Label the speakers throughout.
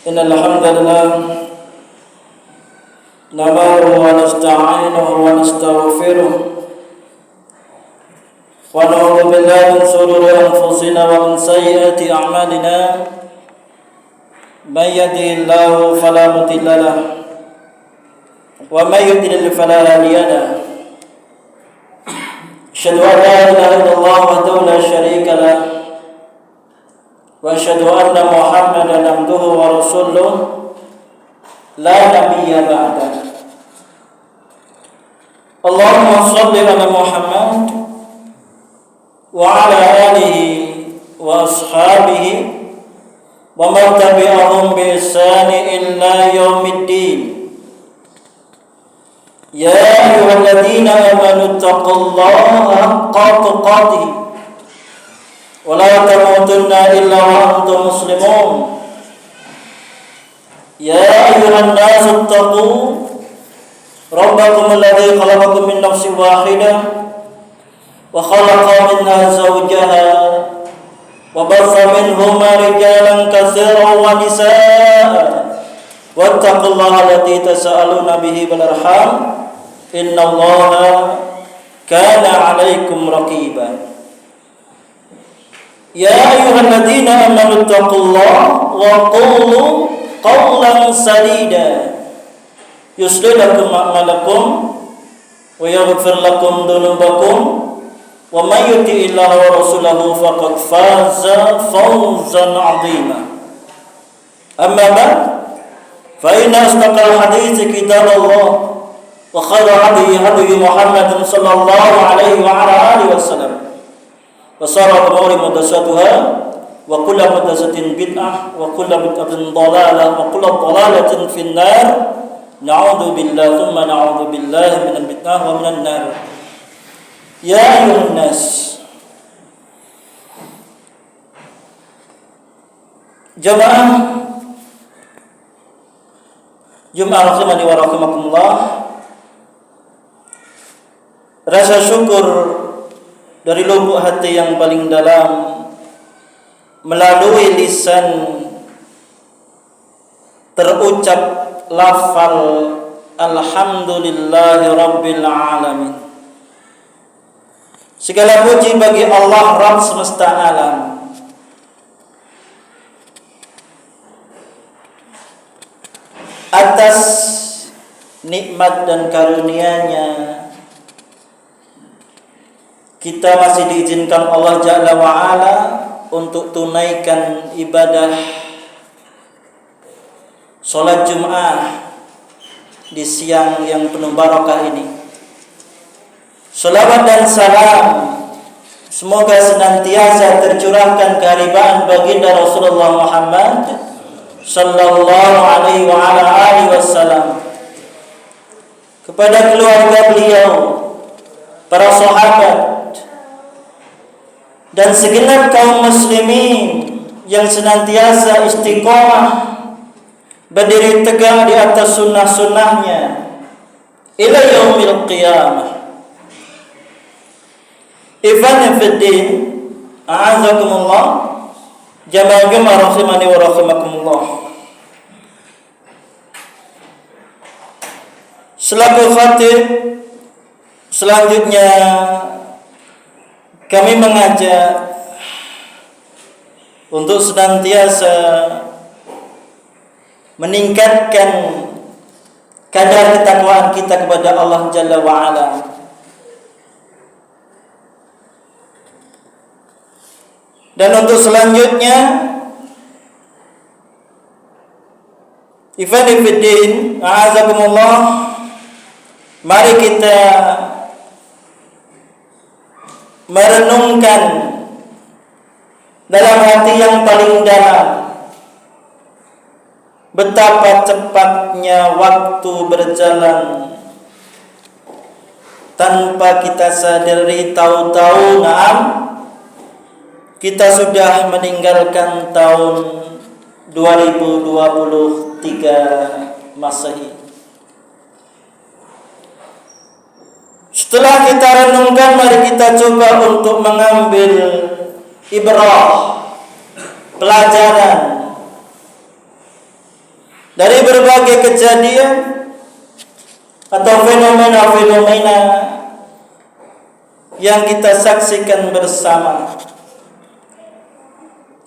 Speaker 1: إن الحمد لله نحمده ونستعينه ونستغفره ونعوذ بالله من شرور أنفسنا ومن سيئات أعمالنا من يهده الله فلا مضل له ومن يضلل فلا هادي له أشهد أن لا إله إلا الله وحده لا شريك له وأشهد أن محمدا عبده ورسوله لا نبي بعده اللهم صل على محمد وعلى آله وأصحابه ومن تبعهم بإحسان إلى يوم الدين يا أيها الذين آمنوا اتقوا الله حق تقاته ولا تموتن إلا وأنتم مسلمون يا أيها الناس اتقوا ربكم الذي خلقكم من نفس واحدة وخلق منها زوجها وبث منهما رجالا كثيرا ونساء واتقوا الله الذي تساءلون به والأرحام إن الله كان عليكم رقيبا يا أيها الذين آمنوا اتقوا الله وقولوا قولا سديدا يصلح لكم أعمالكم ويغفر لكم ذنوبكم ومن يطع الله ورسوله فقد فاز فوزا عظيما أما بعد فإن أصدق الحديث كتاب الله وخير هدي محمد صلى الله عليه وعلى آله وسلم وشر الأمور محدثاتها وكل محدثة بدعة وكل بدعة ضلالة وكل ضلالة في النار نعوذ بالله ثم نعوذ بالله من البدعة ومن النار يا أيها الناس jamaah Jumat rahimani wa rahimakumullah, rasa syukur dari lubuk hati yang paling dalam melalui lisan terucap lafal alhamdulillahi rabbil alamin. Segala puji bagi Allah Rabb semesta alam atas nikmat dan karunia-Nya. Kita masih diizinkan Allah Jalla wa'ala untuk tunaikan ibadah sholat Jum'ah di siang yang penuh barakah ini. Salawat dan salam semoga senantiasa tercurahkan keharibaan baginda Rasulullah Muhammad sallallahu alaihi wa ala alihi wasallam kepada keluarga beliau, para sahabat, dan segenap kaum muslimin yang senantiasa istiqomah berdiri tegak di atas sunnah-sunnahnya ila yaumil qiyamah. Ikhwan fiddin, a'azakumullah, jamaah rahimani wa rahimakumullah. Selaku khatib, selanjutnya kami mengajak untuk senantiasa meningkatkan kadar ketakwaan kita kepada Allah Jalla wa'ala. Dan untuk selanjutnya, ikhwan fiddin, a'azakumullah, mari kita merenungkan dalam hati yang paling dalam betapa cepatnya waktu berjalan tanpa kita sadari. Tahu-tahu kita sudah meninggalkan tahun 2023 Masehi. Setelah kita renungkan, mari kita coba untuk mengambil ibrah, pelajaran kejadian atau fenomena-fenomena yang kita saksikan bersama.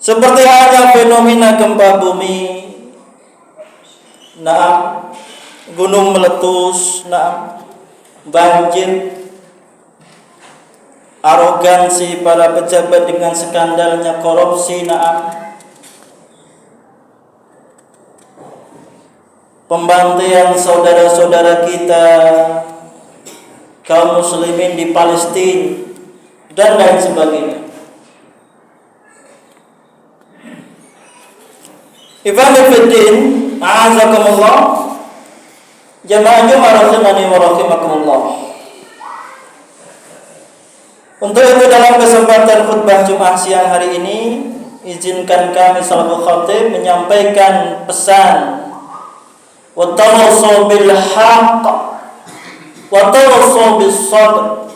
Speaker 1: Seperti halnya fenomena gempa bumi, gunung meletus, banjir, arogansi para pejabat dengan skandalnya korupsi, pembantaian saudara-saudara kita kaum muslimin di Palestina dan lain sebagainya. Ikhwani fiddin, a'azakumullah, jamaah Jumat rahimani wa rahimakumullah. Untuk itu dalam kesempatan khutbah Jumat siang hari ini, izinkan kami selaku khatib menyampaikan pesan wa tawassaw bil haqq wa tawassaw bis sabr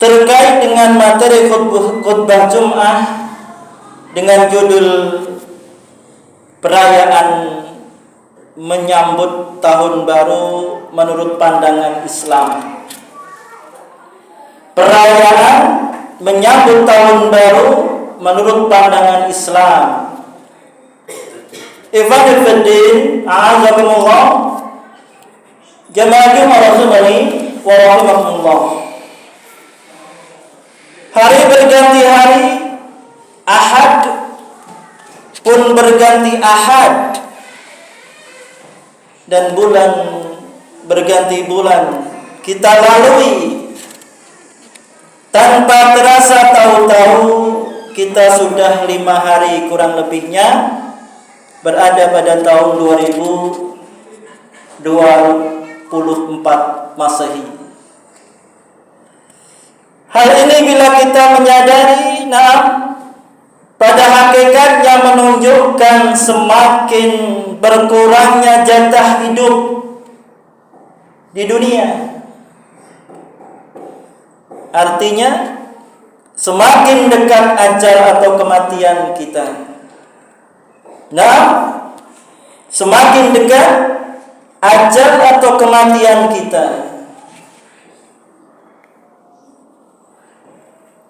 Speaker 1: terkait dengan materi khutbah Jumat dengan judul perayaan menyambut tahun baru menurut pandangan Islam. Perayaan menyambut tahun baru menurut pandangan Islam. Ikhwanul fiddin, a'azakumullah, jamaah Jumat rahimani wa rahimakumullah. Hari berganti hari, Ahad pun berganti Ahad, dan bulan berganti bulan kita lalui tanpa terasa. Tahu-tahu kita sudah 5 hari kurang lebihnya berada pada tahun 2024 Masehi. Hal ini bila kita menyadari, pada hakikatnya menunjukkan semakin berkurangnya jatah hidup di dunia. Artinya semakin dekat ajal atau kematian kita. Semakin dekat ajal atau kematian kita.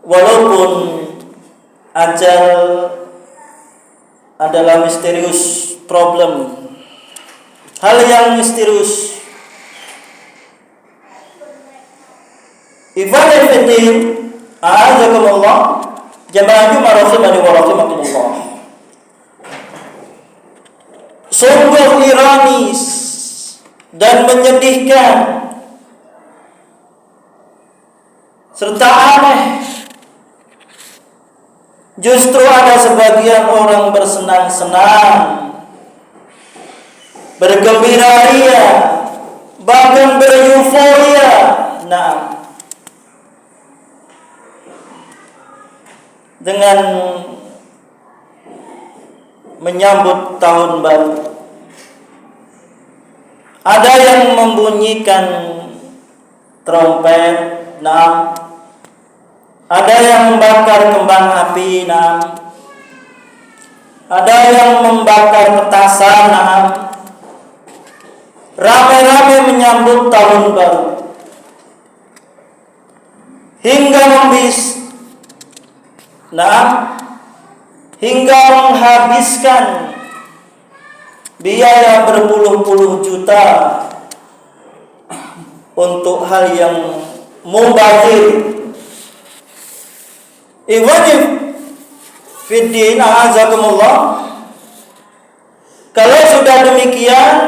Speaker 1: Walaupun ajal adalah misterius problem, hal yang misterius. Ikhwanul fiddin, a'azakumullah, jamaah Jumat rahimani wa rahimakumullah. Sungguh ironis dan menyedihkan serta aneh, justru ada sebagian orang bersenang-senang, bergembira ria, bahkan beryuforia, dengan menyambut tahun baru. Ada yang membunyikan trompet, ada yang membakar kembang api, ada yang membakar petasan, ramai-ramai menyambut tahun baru, hingga hingga menghabiskan biaya berpuluh-puluh juta untuk hal yang mubazir. Ikhwani fiddin, a'azakumullah, kalau sudah demikian,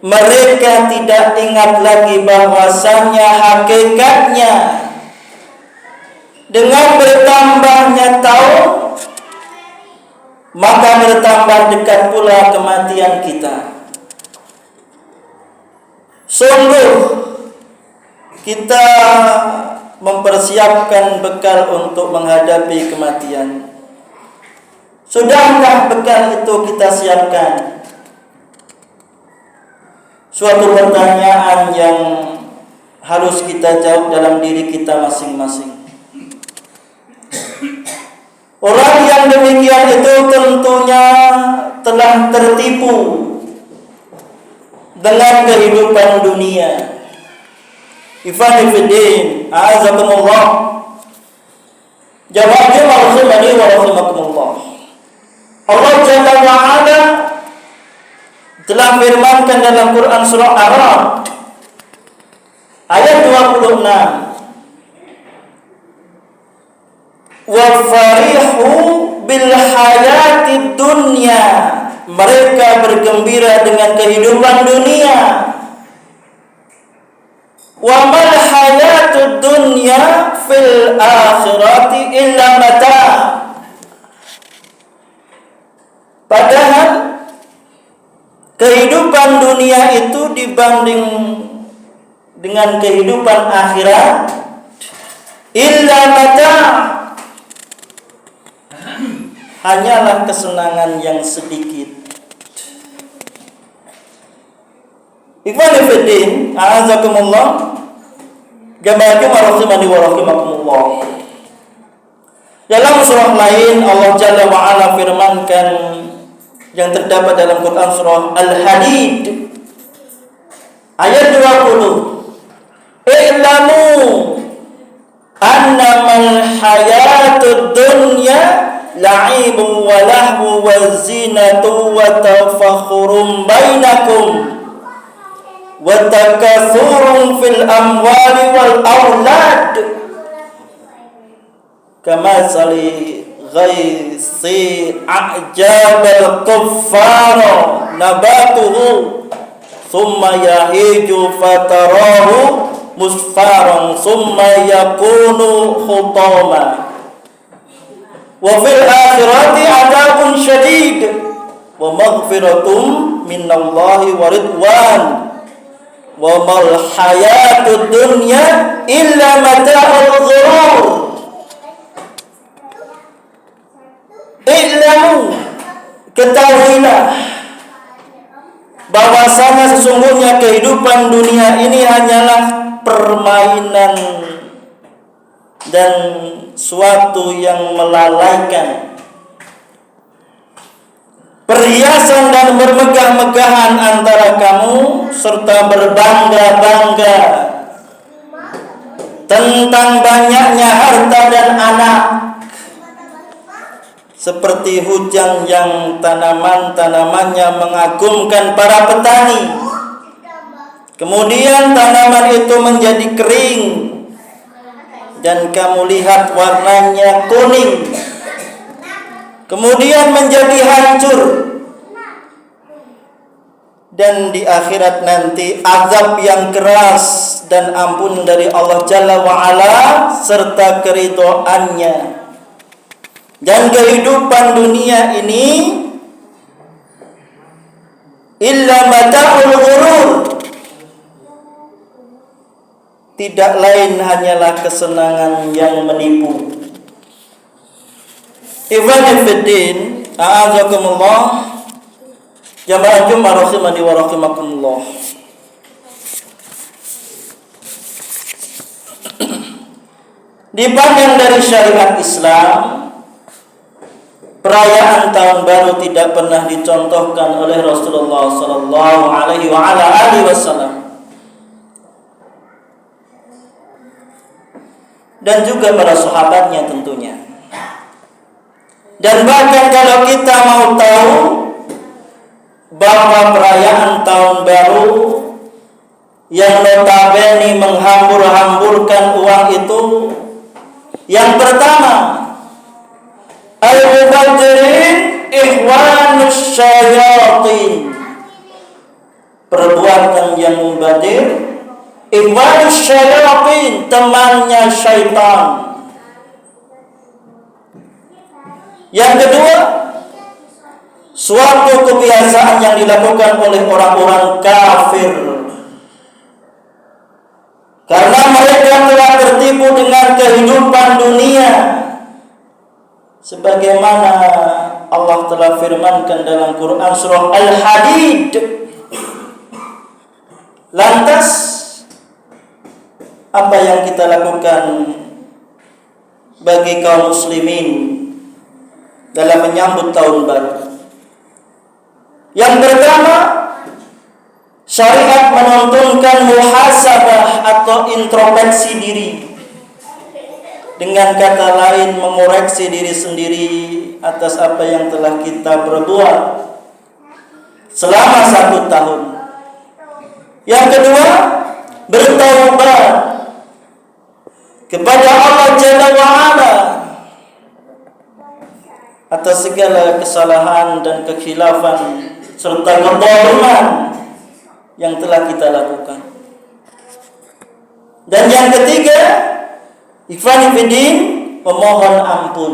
Speaker 1: mereka tidak ingat lagi bahwasannya hakikatnya dengan bertambahnya tahun, maka bertambah dekat pula kematian kita. Sungguh kita mempersiapkan bekal untuk menghadapi kematian. Sudahkah bekal itu kita siapkan? Suatu pertanyaan yang harus kita jawab dalam diri kita masing-masing. Orang yang demikian itu tentunya telah tertipu dengan kehidupan dunia. Ikhwani fiddin, a'azakumullah. Jawabnya rahimani wa rahimakumullah. Allah Jalla wa Ala telah firmankan dalam Quran surah Ar-Ra'd ayat 26. Wa farihu bil hayatid dunya. Mereka bergembira dengan kehidupan dunia. Wa mal hayatud dunya fil akhirati illa mata. Padahal kehidupan dunia itu dibanding dengan kehidupan akhirat illa mata, hanyalah kesenangan yang sedikit. Ikhwani fiddin, a'azakumullah. Jama'akum rahimani wa rahimakumullah. Dalam surah lain Allah Jalla wa Ala firmankan yang terdapat dalam Quran surah Al-Hadid ayat 20. I'lamu annamal hayatud dunya la'ibun wa lahu wa zinatu wa tafakhurun bainakum wa takathurun fil amwali wal aulad kama sali ghaisi a'jabal kuffara nabatuhu thumma yahiju fatarahu musfaran thumma yakunu khutama wa fil akhirati adabun syadid wa maghfiratum minallahi wa ridwan wa mal hayatud dunya illa mata'ul ghurur. I'lamu, ketahuilah bahwasanya sesungguhnya kehidupan dunia ini hanyalah permainan dan suatu yang melalaikan, perhiasan dan bermegah-megahan antara kamu serta berbangga-bangga tentang banyaknya harta dan anak, seperti hujan yang tanaman-tanamannya mengagumkan para petani. Kemudian tanaman itu menjadi kering dan kamu lihat warnanya kuning, kemudian menjadi hancur, dan di akhirat nanti azab yang keras dan ampun dari Allah Jalla wa'ala serta keridhoannya. Dan kehidupan dunia ini illa mata'ul ghurur, tidak lain hanyalah kesenangan yang menipu. Ikhwani fiddin, a'azakumullah. Jamaah Jumat rahimani wa rahimakumullah. Dipandang dari syariat Islam, perayaan tahun baru tidak pernah dicontohkan oleh Rasulullah sallallahu alaihi wa ala alihi wasallam. Dan juga para sahabatnya tentunya. Dan bahkan kalau kita mau tahu bahwa perayaan tahun baru yang notabene menghambur-hamburkan uang itu, yang pertama, al-mubadirin ikhwanus syayatin, perbuatan yang mubadir, ikhwanus syayatin, temannya syaitan. Yang kedua, suatu kebiasaan yang dilakukan oleh orang-orang kafir, karena mereka telah tertipu dengan kehidupan dunia, sebagaimana Allah telah firmankan dalam Quran surah Al-Hadid. Lantas apa yang kita lakukan bagi kaum muslimin dalam menyambut tahun baru? Yang pertama, syariat menuntunkan muhasabah atau introspeksi diri. Dengan kata lain, mengoreksi diri sendiri atas apa yang telah kita perbuat selama 1 tahun. Yang kedua, bertaubat kepada Allah Jalla wa'ala atas segala kesalahan dan kekhilafan serta kezaliman yang telah kita lakukan. Dan yang ketiga, ikhwan fillah, memohon ampun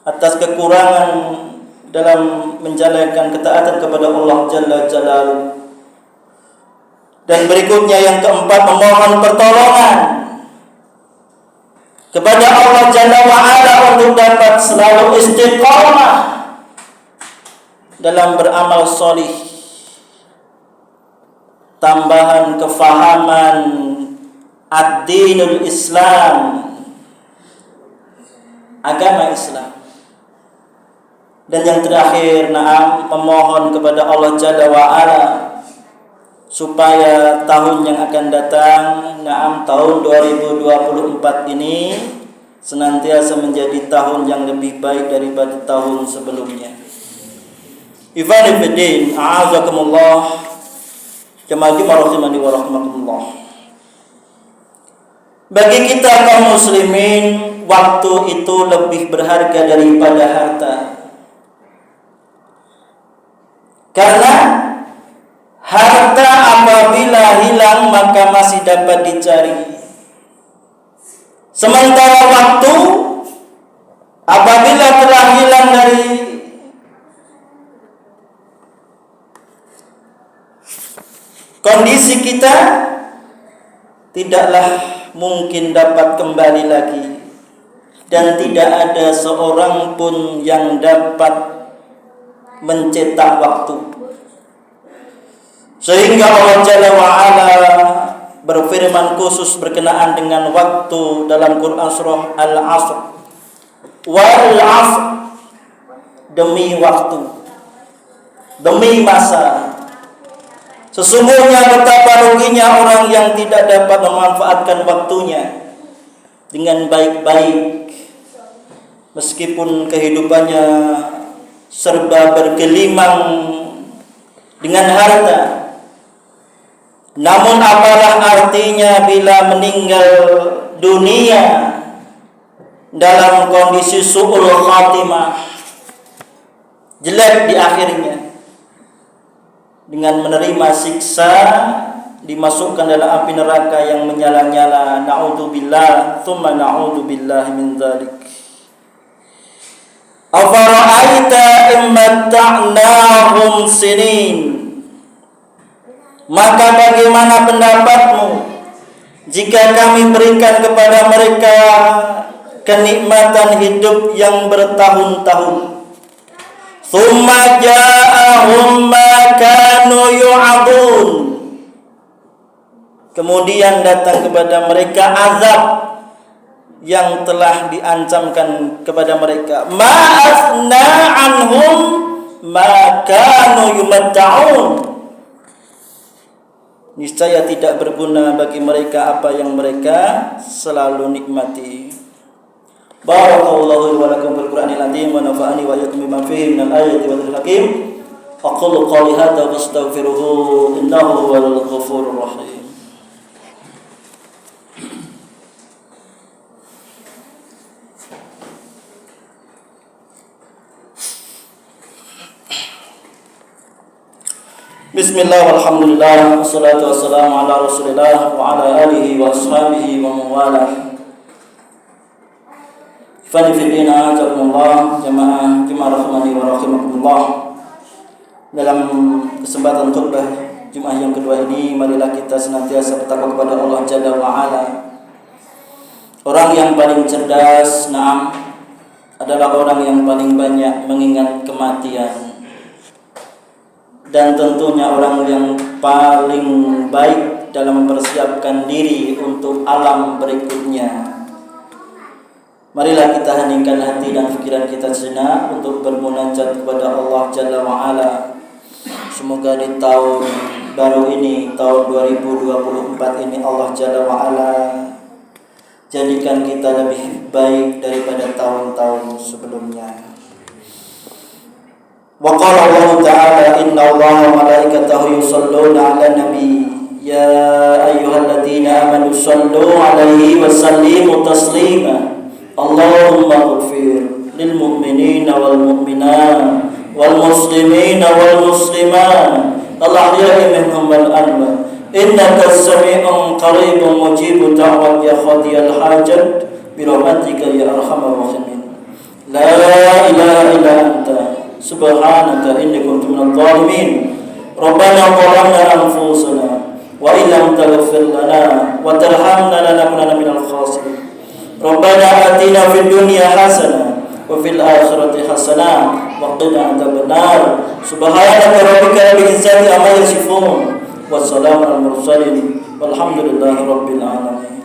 Speaker 1: atas kekurangan dalam menjalankan ketaatan kepada Allah Jalla Jalaluhu. Dan berikutnya yang keempat, memohon pertolongan kepada Allah Jalla wa'ala untuk dapat selalu istiqamah dalam beramal solih. Tambahan kefahaman ad-dinul Islam, agama Islam. Dan yang terakhir, memohon kepada Allah Jalla wa'ala supaya tahun yang akan datang, tahun 2024 ini senantiasa menjadi tahun yang lebih baik daripada tahun sebelumnya. Ikhwan fillah, a'azakumullah, jamaah rahimani wa rahimakumullah. Bagi kita kaum muslimin, waktu itu lebih berharga daripada harta. Karena harta apabila hilang maka masih dapat dicari. Sementara waktu apabila telah hilang dari kondisi kita, tidaklah mungkin dapat kembali lagi. Dan tidak ada seorang pun yang dapat mencetak waktu. Sehingga Allah Jalla wa'ala berfirman khusus berkenaan dengan waktu dalam Quran surah Al-Asr. Wal 'asr, demi waktu, demi masa. Sesungguhnya betapa ruginya orang yang tidak dapat memanfaatkan waktunya dengan baik-baik, meskipun kehidupannya serba bergelimang dengan harta. Namun apalah artinya bila meninggal dunia dalam kondisi su'ul khatimah, jelek di akhirnya, dengan menerima siksa, dimasukkan dalam api neraka yang menyala-nyala. Na'udzubillah, tsumma na'udzubillah min dzalik. Afara'aita immatta'nahum sinin, maka bagaimana pendapatmu jika kami berikan kepada mereka kenikmatan hidup yang bertahun-tahun? Tsumma ja'ahum ma kanu yu'adun, kemudian datang kepada mereka azab yang telah diancamkan kepada mereka. Ma'asna anhum ma kanu yumatta'un, niscaya tidak berguna bagi mereka apa yang mereka selalu nikmati. Barakallahu wa lakum fil Qur'anil azim wa nafa'ani wa iyyakum bima fihi minal ayati wa dhikril hakim. Aqulu qawli hadza wastaghfiruhu innahu huwal ghafurur rahim. Bismillah walhamdulillah wassalatu wassalamu ala rasulillah wa ala alihi wa ashabihi wa mawalah. Fani fidina ajakumullah, jamaah rahimani wa rahimakumullah. Dalam kesempatan khutbah Jumat yang kedua ini, marilah kita senantiasa bertakwa kepada Allah Jalla wa'ala. Orang yang paling cerdas, adalah orang yang paling banyak mengingat kematian. Dan tentunya orang yang paling baik dalam mempersiapkan diri untuk alam berikutnya. Marilah kita heningkan hati dan pikiran kita sejenak untuk bermunajat kepada Allah Jalla wa'ala. Semoga di tahun baru ini, tahun 2024 ini, Allah Jalla wa'ala jadikan kita lebih baik daripada tahun-tahun sebelumnya. Wa qala Allah Ta'ala, inna Allah wa malaikatahu yusalluna 'alan nabi ya ayyuhalladzina amanu sallu 'alaihi wa sallimu taslima. Allahumma ighfir lil mu'minina wal mu'minat wal muslimina wal muslimat al-ahya'i minhum wal amwat innaka sami'un qaribun mujibud da'wat ya qadiyal hajat bi rahmatika ya arhamar rahimin. La ilaha illa anta subhanaka inni kuntu minadh dhalimin. Rabbana zalamna anfusana wa illam taghfir lana wa tarhamna lanakunanna minal khasirin. Rabbana atina fid dunya hasanah wa fil akhirati hasanah wa qina adzabannar. Subhanaka rabbika rabbil izzati amma yasifun wa salamun al mursalin walhamdulillahi rabbil alamin.